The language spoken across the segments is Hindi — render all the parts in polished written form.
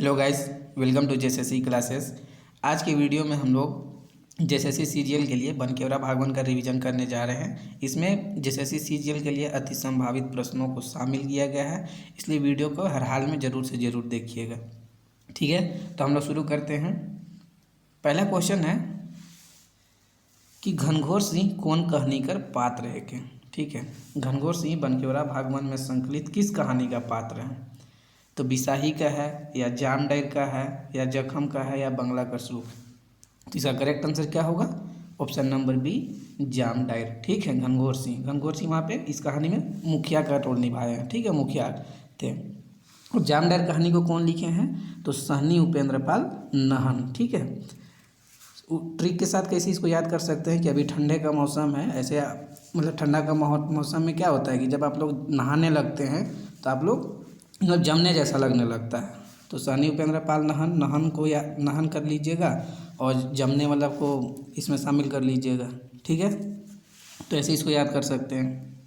Hello guys, welcome to JSSC classes. आज के वीडियो में हम लोग जेएसएससी सीजीएल के लिए बनकेवरा भाग 1 का रिवीजन करने जा रहे हैं। इसमें जेएसएससी सीजीएल के लिए अति संभावित प्रश्नों को शामिल किया गया है, इसलिए वीडियो को हर हाल में ज़रूर से ज़रूर देखिएगा। ठीक है, तो हम लोग शुरू करते हैं। पहला क्वेश्चन है कि घनघोर सिंह कौन कहानी कर पात्र है के। ठीक है, घनघोर सिंह बनकेवरा भाग 1 में संकलित किस कहानी का पात्र है? तो बिसाही का है, या जाम डायर का है, या जखम का है, या बंगला का सूख। तो इसका करेक्ट आंसर क्या होगा? ऑप्शन नंबर बी, जाम डायर। ठीक है, घनघोर सिंह वहाँ पे इस कहानी में मुखिया का रोल निभाए हैं। ठीक है, मुखिया थे। और जाम डायर कहानी को कौन लिखे हैं? तो सहनी उपेंद्र पाल नहन। ठीक है, ट्रिक के साथ कैसे इसको याद कर सकते हैं कि अभी ठंडे का मौसम है, ऐसे मतलब ठंडा का मौसम में क्या होता है कि जब आप लोग नहाने लगते हैं तो आप लोग मतलब जमने जैसा लगने लगता है। तो सहनी उपेंद्र पाल नहन को या नहन कर लीजिएगा और जमने वाला को इसमें शामिल कर लीजिएगा। ठीक है, तो ऐसे इसको याद कर सकते हैं।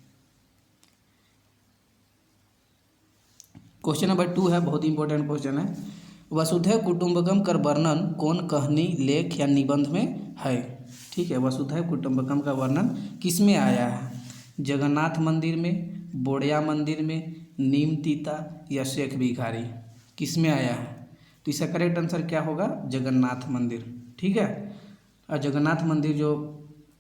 क्वेश्चन नंबर 2 है, बहुत इंपॉर्टेंट क्वेश्चन है। वसुधैव कुटुंबकम का वर्णन कौन कहानी, लेख या निबंध में है? ठीक है, वसुधैव कुटुंबकम का वर्णन किस में आया है? जगन्नाथ मंदिर में, बोड़िया मंदिर में, नीम तीता या शेख भिखारी, किस में आया है? तो इसका करेक्ट आंसर क्या होगा? जगन्नाथ मंदिर। ठीक है, और जगन्नाथ मंदिर जो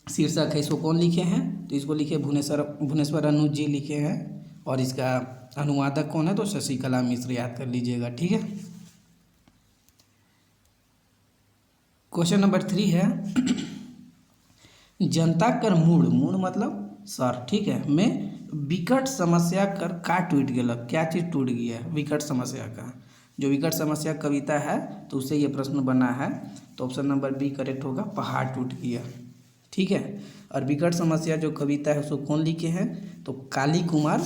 शीर्षक है इसको कौन लिखे हैं? तो इसको लिखे भुवनेश्वर अनुज जी लिखे हैं, और इसका अनुवादक कौन है? तो शशिकला मिश्र, याद कर लीजिएगा। ठीक है, क्वेश्चन नंबर 3 है जनता कर मूड मतलब सर, ठीक है, में विकट समस्या कर का टूट गया। क्या चीज़ टूट गई है? विकट समस्या का। जो विकट समस्या कविता है तो उससे ये प्रश्न बना है, तो ऑप्शन नंबर बी करेक्ट होगा, पहाड़ टूट गया। ठीक है, और विकट समस्या जो कविता है उसको कौन लिखे हैं? तो काली कुमार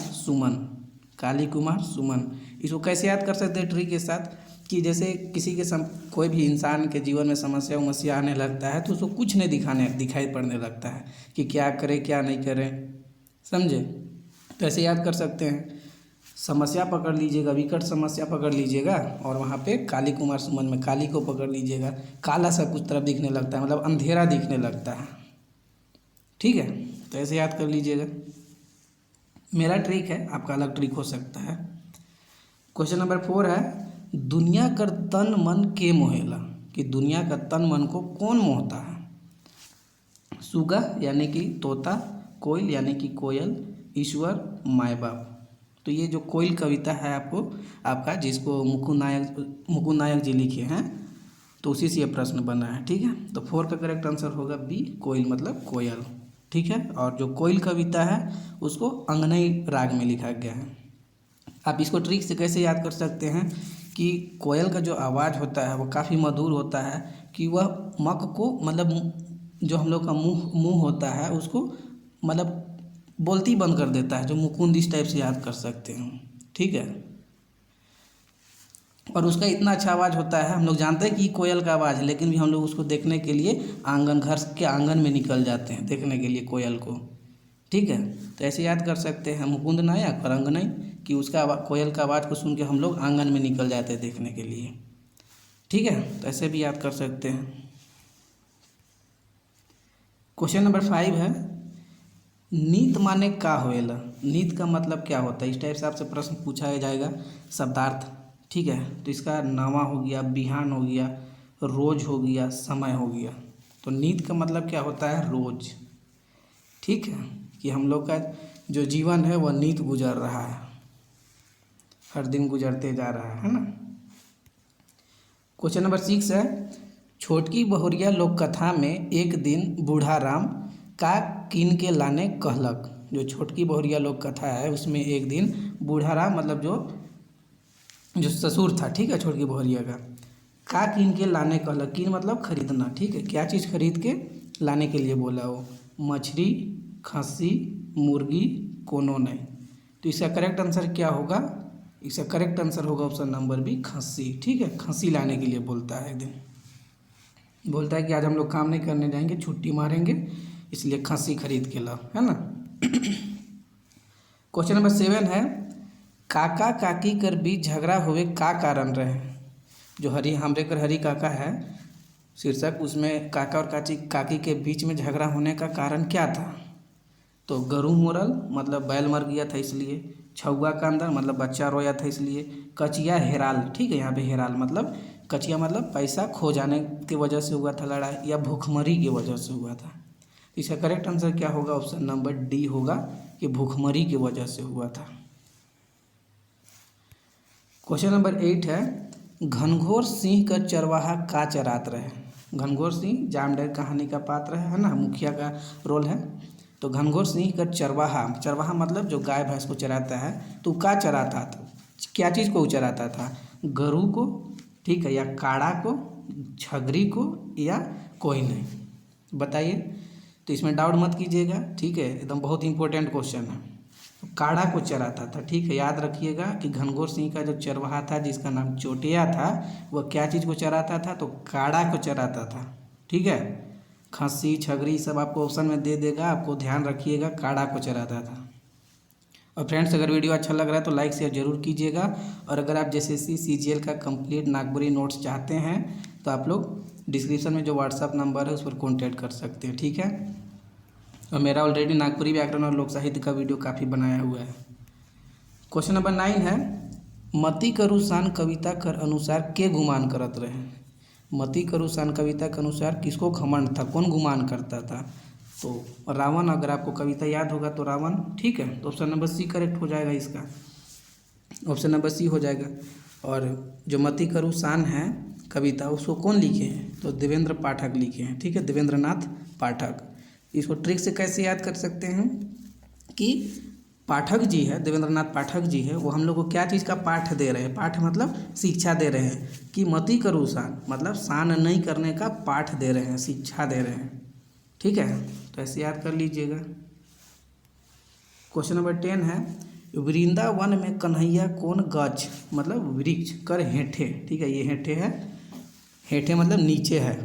सुमन। इसको कैसे याद कर सकते हैं ट्रिक के साथ कि जैसे किसी के कोई भी इंसान के जीवन में समस्या आने लगता है तो उसको कुछ नहीं दिखाई पड़ने लगता है कि क्या करे क्या नहीं करे, समझे? तो ऐसे याद कर सकते हैं। समस्या पकड़ लीजिएगा, विकट समस्या पकड़ लीजिएगा, और वहाँ पे काली कुमार सुमन में काली को पकड़ लीजिएगा। काला सा कुछ तरफ दिखने लगता है, मतलब अंधेरा दिखने लगता है। ठीक है, तो ऐसे याद कर लीजिएगा। मेरा ट्रिक है, आपका अलग ट्रिक हो सकता है। क्वेश्चन नंबर 4 है दुनिया कर तन मन के मोहेला, कि दुनिया का तन मन को कौन मोहता है? सुगा यानी कि तोता, कोयल यानी कि कोयल, ईश्वर, माय बाप। तो ये जो कोयल कविता है आपका जिसको मुकुंद नायक जी लिखे हैं, तो उसी से ये प्रश्न बना है। ठीक है, तो 4 का करेक्ट आंसर होगा बी, कोयल मतलब कोयल। ठीक है, और जो कोयल कविता है उसको अंगनई राग में लिखा गया है। आप इसको ट्रिक से कैसे याद कर सकते हैं कि कोयल का जो आवाज़ होता है वो काफ़ी मधुर होता है, कि वह मक को मतलब जो हम लोग का मुंह होता है उसको मतलब बोलती बंद कर देता है, जो मुकुंद, इस टाइप से याद कर सकते हैं। ठीक है, और उसका इतना अच्छा आवाज़ होता है, हम लोग जानते हैं कि कोयल का आवाज़ है, लेकिन भी हम लोग उसको देखने के लिए घर के आंगन में निकल जाते हैं देखने के लिए कोयल को। ठीक है, तो ऐसे याद कर सकते हैं मुकुंद नायक और अंगनई, कि उसका कोयल का आवाज़ को सुन के हम लोग आंगन में निकल जाते हैं देखने के लिए। ठीक है, तो ऐसे भी याद कर सकते हैं। क्वेश्चन नंबर 5 है नीत माने का होएला। नीत का मतलब क्या होता है? इस टाइप से आपसे प्रश्न पूछा जाएगा, शब्दार्थ। ठीक है, तो इसका नावा हो गया, बिहान हो गया, रोज हो गया, समय हो गया। तो नीत का मतलब क्या होता है? रोज। ठीक है, कि हम लोग का जो जीवन है वह नीत गुजर रहा है, हर दिन गुजरते जा रहा है ना। क्वेश्चन नंबर 6 है छोटकी बहुरिया लोक कथा में एक दिन बूढ़ा राम का कीन के लाने कहलक। जो छोटकी बहुरिया लोक कथा है उसमें एक दिन बूढ़ा राम मतलब जो ससुर था, ठीक है, छोटकी बहुरिया का कीन के लाने कहलक। कीन मतलब खरीदना। ठीक है, क्या चीज़ खरीद के लाने के लिए बोला वो? मछली, खस्सी, मुर्गी, कोनो नहीं। तो इसका करेक्ट आंसर क्या होगा? इसका करेक्ट आंसर होगा ऑप्शन नंबर बी, खस्सी। ठीक है, खस्सी लाने के लिए बोलता है। एक दिन बोलता है कि आज हम लोग काम नहीं करने जाएंगे, छुट्टी मारेंगे, इसलिए खस्सी खरीद के लाओ, है ना। क्वेश्चन नंबर 7 है काका काकी कर बीच झगड़ा हुए का कारण रहे? जो हरी हमरे कर हरी काका है शीर्षक, उसमें काका और काची काकी के बीच में झगड़ा होने का कारण क्या था? तो गरू मोरल मतलब बैल मर गया था इसलिए, छुआ का अंदर मतलब बच्चा रोया था इसलिए, कचिया हेराल, ठीक है, यहाँ पे हेराल मतलब कचिया मतलब पैसा खो जाने की वजह से हुआ था लड़ाई, या भूखमरी की वजह से हुआ था। इसका करेक्ट आंसर क्या होगा? ऑप्शन नंबर डी होगा कि भूखमरी की वजह से हुआ था। क्वेश्चन नंबर 8 है, घनघोर सिंह का चरवाहा का चरात रहे? घनघोर सिंह जामडेर कहानी का पात्र है ना, मुखिया का रोल है। तो घनघोर सिंह का चरवाहा, चरवाहा मतलब जो गाय भैंस को चराता है, तो का चराता था, क्या चीज़ को चराता था? गरू को, ठीक है, या काड़ा को, छगरी को, या कोई नहीं, बताइए। तो इसमें डाउट मत कीजिएगा, ठीक है, एकदम बहुत इंपॉर्टेंट क्वेश्चन है। तो काड़ा को चराता था, ठीक है, याद रखिएगा कि घनघोर सिंह का जो चरवाहा था जिसका नाम चोटिया था, वह क्या चीज़ को चराता था? तो काड़ा को चराता था, ठीक है। खस्सी छगरी सब आपको ऑप्शन में दे देगा, आपको ध्यान रखिएगा, काड़ा को चराता था। और फ्रेंड्स, अगर वीडियो अच्छा लग रहा है तो लाइक शेयर जरूर कीजिएगा। और अगर आप JSSC CGL का कंप्लीट नागपुरी नोट्स चाहते हैं तो आप लोग डिस्क्रिप्शन में जो व्हाट्सअप नंबर है उस पर कॉन्टैक्ट कर सकते हैं, ठीक है। और मेरा ऑलरेडी नागपुरी व्याकरण और लोक साहित्य का वीडियो काफ़ी बनाया हुआ है। क्वेश्चन नंबर 9 है, मति करुसान कविता कर अनुसार के गुमान करत रहे? मति करुसान कविता के अनुसार किसको घमंड था, कौन गुमान करता था? तो रावण, अगर आपको कविता याद होगा तो रावण, ठीक है। तो ऑप्शन नंबर सी करेक्ट हो जाएगा, इसका ऑप्शन नंबर सी हो जाएगा। और जो मति करुसान है कविता, उसको कौन लिखे हैं? तो देवेंद्र पाठक लिखे हैं, ठीक है, देवेंद्र नाथ पाठक। इसको ट्रिक से कैसे याद कर सकते हैं कि पाठक जी है, देवेंद्र नाथ पाठक जी है, वो हम लोग को क्या चीज़ का पाठ दे रहे हैं? पाठ मतलब शिक्षा दे रहे हैं, कि मति करू शान मतलब शान नहीं करने का पाठ दे रहे हैं, शिक्षा दे रहे हैं, ठीक है। तो ऐसे याद कर लीजिएगा। क्वेश्चन नंबर 10 है, वृंदावन में कन्हैया कौन गछ मतलब वृक्ष कर हेठे, ठीक है, ये हेठे है, हेठे मतलब नीचे है।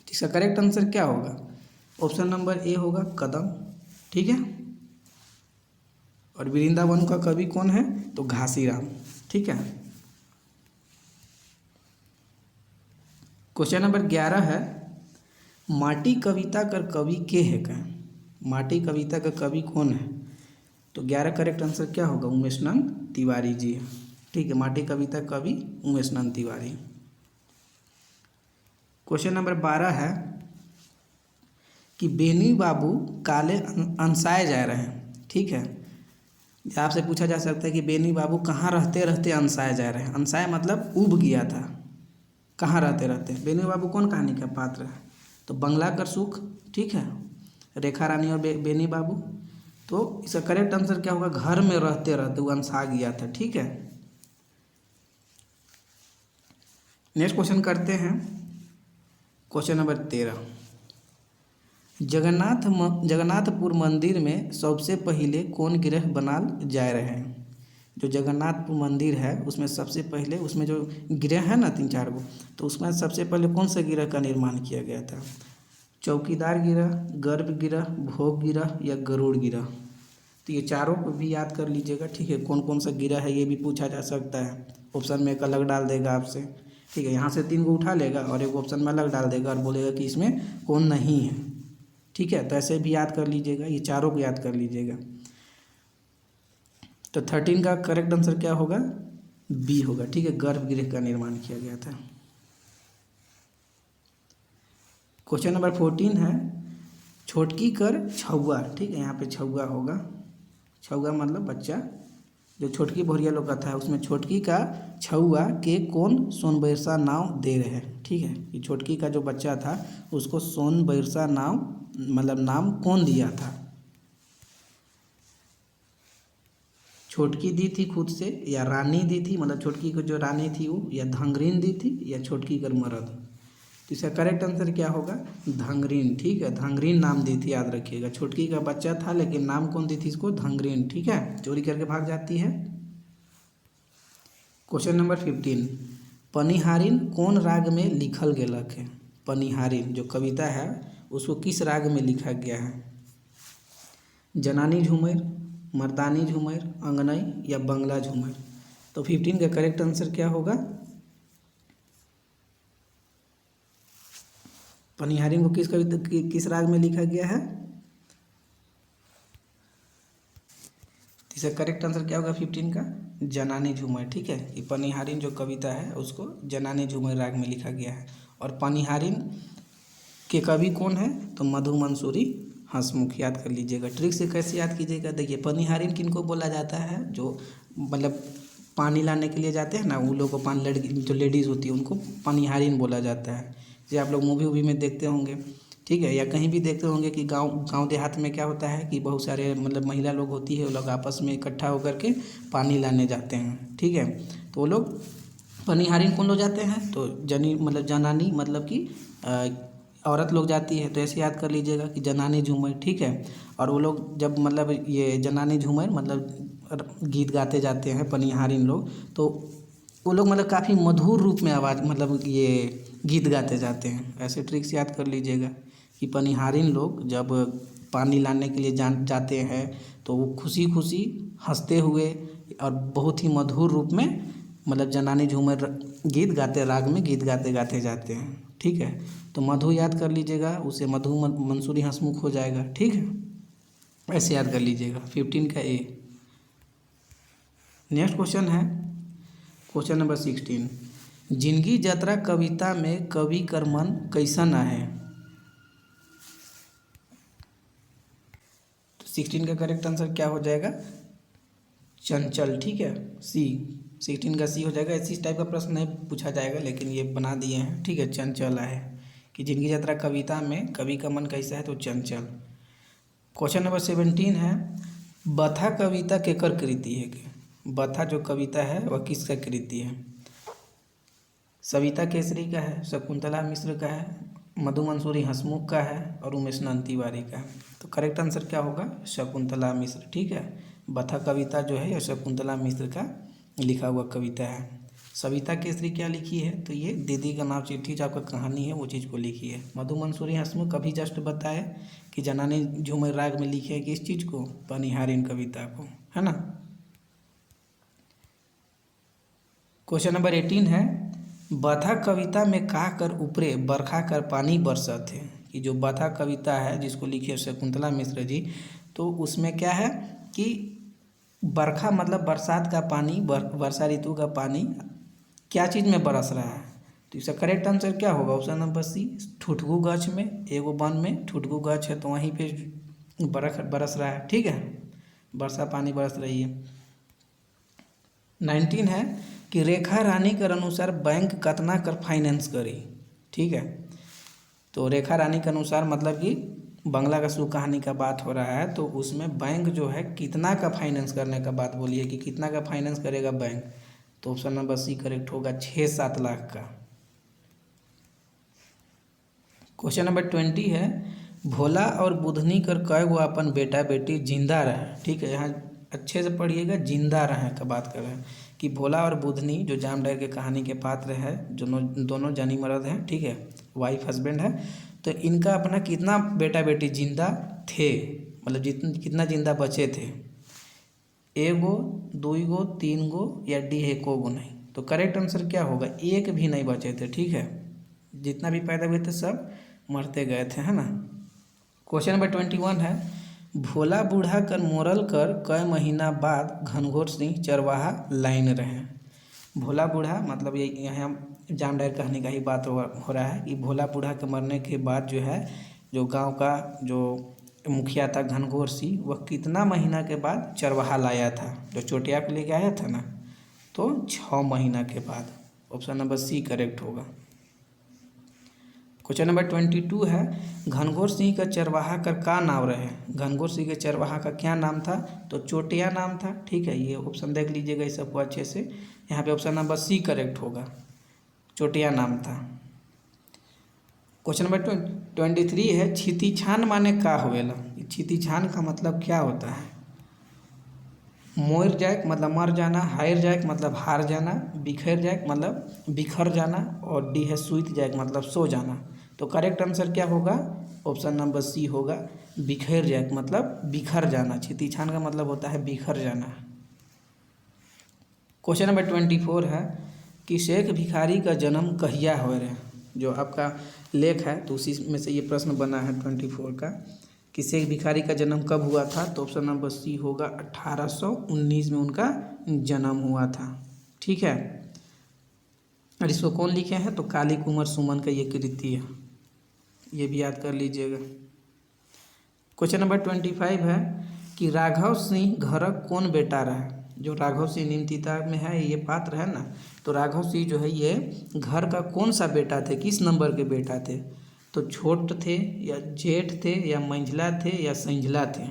इसका करेक्ट आंसर क्या होगा? ऑप्शन नंबर ए होगा कदम, ठीक है। और वृंदावन का कवि कौन है? तो घासीराम, ठीक है। क्वेश्चन नंबर 11 है, माटी कविता कर कवि के है क्या? माटी कविता का कवि कौन है? तो 11 करेक्ट आंसर क्या होगा? उमेश नंद तिवारी जी, ठीक है, माटी कविता कवि उमेश नंद तिवारी। क्वेश्चन नंबर 12 है कि बेनी बाबू काले अंसाए जा रहे हैं, ठीक है। आपसे पूछा जा सकता है कि बेनी बाबू कहाँ रहते रहते अंसाए जा रहे हैं? अंसाए मतलब उब गया था, कहाँ रहते रहते? बेनी बाबू कौन कहानी का पात्र है? तो बंगला कर सुख, ठीक है, रेखा रानी और बेनी बाबू। तो इसका करेक्ट आंसर क्या होगा? घर में रहते रहते वो अंसा गया था, ठीक है। नेक्स्ट क्वेश्चन करते हैं, क्वेश्चन नंबर 13, जगन्नाथपुर मंदिर में सबसे पहले कौन ग्रह बनाल जा रहे हैं? जो जगन्नाथपुर मंदिर है उसमें सबसे पहले, उसमें जो ग्रह है ना 3-4 गो, तो उसमें सबसे पहले कौन सा ग्रह का निर्माण किया गया था? चौकीदार गिरह, गर्भ गिरह, भोग गिरह, या गरुड़ गिरह। तो ये चारों को भी याद कर लीजिएगा, ठीक है। कौन कौन सा गिरह है ये भी पूछा जा सकता है, ऑप्शन में एक अलग डाल देगा आपसे, ठीक है। यहाँ से 3 को उठा लेगा और एक ऑप्शन में अलग डाल देगा और बोलेगा कि इसमें कौन नहीं है, ठीक है। तो ऐसे भी याद कर लीजिएगा, ये चारों को याद कर लीजिएगा। तो 13 का करेक्ट आंसर क्या होगा? बी होगा, ठीक है, गर्भगृह का निर्माण किया गया था। क्वेश्चन नंबर 14 है, छोटकी कर छुआ, ठीक है, यहाँ पे छुआ होगा, छुआ मतलब बच्चा, जो छोटकी भोरिया लोग का था उसमें छोटकी का छुआ के कौन सोनबरसा नाम दे रहे हैं, ठीक है। ये छोटकी का जो बच्चा था उसको सोनबरसा नाम मतलब नाम कौन दिया था? छोटकी दी थी खुद से, या रानी दी थी, मतलब छोटकी को जो रानी थी वो, या धंगरीन दी थी, या छोटकी कर मरद? तो इसका करेक्ट आंसर क्या होगा? धंगरीन, ठीक है, धंगरीन नाम दी थी, याद रखिएगा। छोटकी का बच्चा था लेकिन नाम कौन दी थी इसको? धंगरीन, ठीक है, चोरी करके भाग जाती है। क्वेश्चन नंबर 15, पनिहारिन कौन राग में लिखल गेलक है? पनिहारिन जो कविता है उसको किस राग में लिखा गया है? जनानी झूमर, मर्दानी झूमर, अंगनई, या बंगला झूमर? तो 15 का करेक्ट आंसर क्या होगा? पनिहारिन को किस कविता किस राग में लिखा गया है? तो इसका करेक्ट आंसर क्या होगा 15 का? जनानी झूमर। ठीक है, ये पनिहारिन जो कविता है उसको जनानी झूमर राग में लिखा गया है। और पनिहारिन के कवि कौन है? तो मधु मंसूरी हंसमुख। याद कर लीजिएगा। ट्रिक से कैसे याद कीजिएगा? देखिए, पनिहारिन किनको बोला जाता है? जो मतलब पानी लाने के लिए जाते हैं ना, उन लोगों को पानी, लड़की जो लेडीज़ होती है उनको पनिहारिन बोला जाता है। जैसे आप लोग मूवी वूवी में देखते होंगे, ठीक है, या कहीं भी देखते होंगे कि गांव देहात में क्या होता है कि बहुत सारे मतलब महिला लोग होती है, वो लोग आपस में इकट्ठा होकर के पानी लाने जाते हैं। ठीक है, तो वो लोग पनिहारिन कौन लोग जाते हैं? तो जनानी मतलब कि औरत लोग जाती है। तो ऐसे याद कर लीजिएगा कि जनानी झूमर। ठीक है, और वो लोग जब मतलब ये जनानी झूमर मतलब गीत गाते जाते हैं पनिहारिन लोग, तो वो लोग मतलब काफ़ी मधुर रूप में आवाज़ मतलब ये गीत गाते जाते हैं। ऐसे ट्रिक से याद कर लीजिएगा कि पनिहारिन लोग जब पानी लाने के लिए जाते हैं तो वो खुशी खुशी हंसते हुए और बहुत ही मधुर रूप में मतलब जनानी झूमर गीत गाते राग में गीत गाते गाते जाते हैं। ठीक है, तो मधु याद कर लीजिएगा, उसे मधु मंसूरी हंसमुख हो जाएगा। ठीक है, ऐसे याद कर लीजिएगा 15 का ए। नेक्स्ट क्वेश्चन है क्वेश्चन नंबर 16। जिंदगी जतरा कविता में कवि कर मन कैसन आहे? तो 16 का करेक्ट आंसर क्या हो जाएगा? चंचल। ठीक है, सी। 16 का सी हो जाएगा। इसी टाइप का प्रश्न नहीं पूछा जाएगा, लेकिन ये बना दिए हैं। ठीक है, चंचल है कि जिंदगी जतरा कविता में कवि का मन कैसा है? तो चंचल। क्वेश्चन नंबर 17 है, बथा कविता केकर कृति है? बथा जो कविता है वह किसका कृति है? सविता केसरी का है, शकुंतला मिश्र का है, मधु मंसूरी हंसमुख का है और उमेश नंद तिवारी का है। तो करेक्ट आंसर क्या होगा? शकुंतला मिश्र। ठीक है, बथा कविता जो है यह शकुंतला मिश्र का लिखा हुआ कविता है। सविता केसरी क्या लिखी है? तो ये दीदी का नाम चिट्ठी जो आपका कहानी है वो चीज़ को लिखी है। मधु मंसूरी हंसमुख अभी जस्ट बताए कि जनानी झूमर राग में लिखे है किस चीज़ को? पनिहारिन कविता को, है ना। क्वेश्चन नंबर 18 है, बथा कविता में का कर ऊपरे बरखा कर पानी बरसत है? कि जो बथा कविता है जिसको लिखी है शकुंतला मिश्र जी, तो उसमें क्या है कि बरखा मतलब बरसात का पानी, वर्षा ऋतु का पानी क्या चीज़ में बरस रहा है? तो इसका करेक्ट आंसर क्या होगा? ऑप्शन नंबर सी, ठुठगू गछ में। एगो वन में ठुठगू गछ है तो वहीं पे बरस रहा है। ठीक है, वर्षा पानी बरस रही है। 19 है कि रेखा रानी के अनुसार बैंक कतना कर फाइनेंस करी? ठीक है, तो रेखा रानी के अनुसार मतलब कि बंगला का शुरू कहानी का बात हो रहा है, तो उसमें बैंक जो है कितना का फाइनेंस करने का बात बोली है कि कितना का फाइनेंस करेगा बैंक? तो ऑप्शन नंबर सी करेक्ट होगा, 6-7 लाख का। क्वेश्चन नंबर 20 है, भोला और बुधनी कर कय गो अपन बेटा बेटी जिंदा रहे? ठीक है, यहाँ अच्छे से पढ़िएगा, जिंदा रहे का बात कर रहे हैं कि भोला और बुधनी जो जाम डायर के कहानी के पात्र है, दोनों जानी मर्द हैं। ठीक है, वाइफ हस्बैंड है। तो इनका अपना कितना बेटा बेटी जिंदा थे, मतलब कितना जिंदा बचे थे? एगो, 2 गो, 3 गो या डी एको गो नहीं? तो करेक्ट आंसर क्या होगा? एक भी नहीं बचे थे। ठीक है, जितना भी पैदा हुए थे सब मरते गए थे, है ना। क्वेश्चन नंबर 21 है, भोला बूढ़ा कर मोरल कर कई महीना बाद घनघोर सिंह चरवाहा लाइन रहे? भोला बूढ़ा मतलब ये यहाँ जाम डायर कहानी का ही बात हो रहा है कि भोला बूढ़ा के मरने के बाद जो है, जो गांव का जो मुखिया था घनघोर सिंह, वह कितना महीना के बाद चरवाहा लाया था? जो चोटिया को लेके आया था ना, तो 6 महीना के बाद। ऑप्शन नंबर सी करेक्ट होगा। क्वेश्चन नंबर 22 है, घनघोर सिंह का चरवाहा का नाम रहे? घनघोर सिंह के चरवाहा का क्या नाम था? तो चोटिया नाम था। ठीक है, ये ऑप्शन देख लीजिएगा इस सबको अच्छे से। यहाँ पे ऑप्शन नंबर सी करेक्ट होगा, चोटिया नाम था। क्वेश्चन नंबर 23 है, छितिछान माने का होवेला? छितिछान का मतलब क्या होता है? मोर जाए मतलब मर जाना, हार जाए मतलब हार जाना, बिखर जाए मतलब बिखर जाना, और डी है सूत जाए मतलब सो जाना। तो करेक्ट आंसर क्या होगा? ऑप्शन नंबर सी होगा, बिखर जाए मतलब बिखर जाना। छितिछान का मतलब होता है बिखर जाना। क्वेश्चन नंबर 24 है कि शेख भिखारी का जन्म कहिया हो रहे? जो आपका लेख है तो उसी में से ये प्रश्न बना है 24 का। किसी एक भिखारी का जन्म कब हुआ था? तो ऑप्शन नंबर सी होगा 1819 में उनका जन्म हुआ था। ठीक है, और इसको कौन लिखे हैं? तो काली कुंवर सुमन का ये कृति है, ये भी याद कर लीजिएगा। क्वेश्चन नंबर 25 है कि राघव सिंह घरक कौन बेटा रहे? जो राघव सिंह नीमतिता में है ये पात्र है ना, तो राघव सिंह जो है ये घर का कौन सा बेटा थे, किस नंबर के बेटा थे? तो छोट थे या जेठ थे या मंझला थे या संझला थे?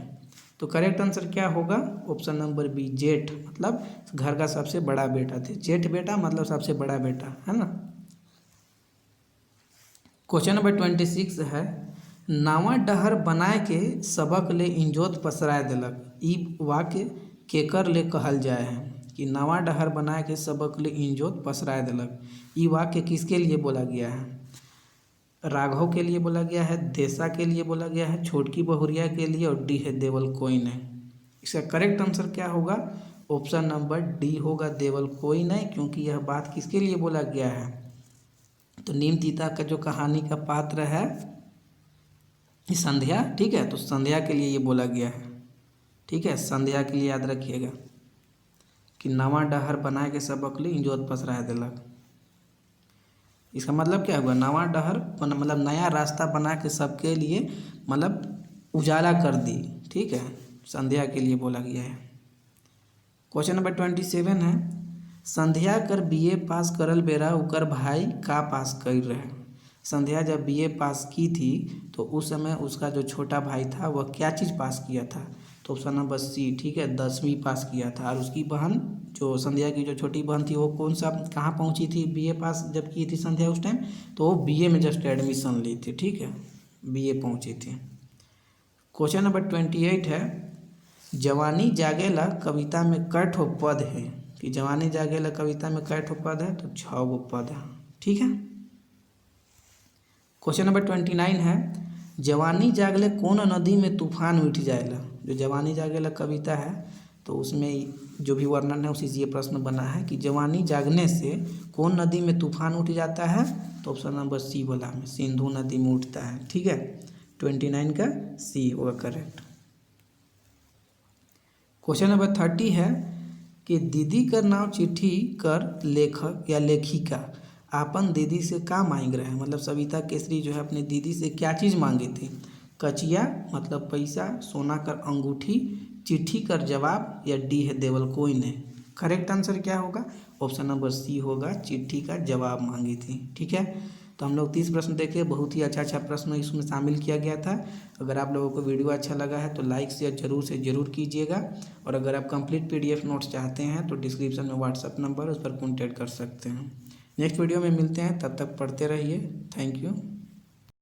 तो करेक्ट आंसर क्या होगा? ऑप्शन नंबर बी जेठ, मतलब घर का सबसे बड़ा बेटा थे। जेठ बेटा मतलब सबसे बड़ा बेटा, है ना। क्वेश्चन नंबर 26 है नावा डहर बनाए के सबक ले इंजोत पसराय देलक, ई वाक्य केकर ले कहल जाए है? कि नावा डहर बनाए के सबक ले इंजोत पसराय देलक, ई वाक्य किसके लिए बोला गया है? राघव के लिए बोला गया है, देसा के लिए बोला गया है, छोटकी बहुरिया के लिए, और डी है देवल कोई ने। इसका करेक्ट आंसर क्या होगा? ऑप्शन नंबर डी होगा देवल कोई ने, क्योंकि यह बात किसके लिए बोला गया है? तो नीमतिता का जो कहानी का पात्र है संध्या, ठीक है, तो संध्या के लिए ये बोला गया है। ठीक है, संध्या के लिए याद रखिएगा कि नवा डहर बनाए के सबक ले इंजोत पसराय देलक। इसका मतलब क्या हुआ? नवा डहर मतलब नया रास्ता बना के सबके लिए मतलब उजाला कर दी। ठीक है, संध्या के लिए बोला गया है। क्वेश्चन नंबर 27 है संध्या कर बीए पास करल बेरा उकर भाई का पास कर रहे? संध्या जब बीए पास की थी तो उस समय उसका जो छोटा भाई था वह क्या चीज़ पास किया था? तो ऑप्शन नंबर सी, ठीक है, 10वीं पास किया था। और उसकी बहन जो संध्या की जो छोटी बहन थी वो कौन सा कहाँ पहुँची थी बीए पास जब की थी संध्या उस टाइम? तो वो बीए में जस्ट एडमिशन ली थी। ठीक है, बीए पहुँची थी। क्वेश्चन नंबर 28 है जवानी जागेला कविता में कै ठो पद है? कि जवानी जागेला कविता में कै ठो पद है? तो 6 गो पद है। ठीक है। क्वेश्चन नंबर 29 है जवानी जागले कौन नदी में तूफान उठ जाएला? जो जवानी जागेला कविता है तो उसमें जो भी वर्णन है उसी से ये प्रश्न बना है कि जवानी जागने से कौन नदी में तूफान उठ जाता है? तो ऑप्शन नंबर सी बोला में सिंधु नदी में उठता है। ठीक है, 29 का सी होगा करेक्ट। क्वेश्चन नंबर 30 है कि दीदी कर नाव चिट्ठी कर लेखक या लेखिका आपन दीदी से का मांग रहे हैं? मतलब सविता केसरी जो है अपनी दीदी से क्या चीज़ मांगी थी? कचिया मतलब पैसा, सोना कर अंगूठी, चिट्ठी कर जवाब, या डी है देवल कोई ने। करेक्ट आंसर क्या होगा? ऑप्शन नंबर सी होगा, चिट्ठी का जवाब मांगी थी। ठीक है, तो हम लोग 30 प्रश्न देखे, बहुत ही अच्छा प्रश्न इसमें शामिल किया गया था। अगर आप लोगों को वीडियो अच्छा लगा है तो लाइक शेयर जरूर से ज़रूर कीजिएगा, और अगर आप कंप्लीट PDF नोट्स चाहते हैं तो डिस्क्रिप्शन में व्हाट्सअप नंबर उस पर कॉन्टैक्ट कर सकते हैं। नेक्स्ट वीडियो में मिलते हैं, तब तक पढ़ते रहिए। Thank you.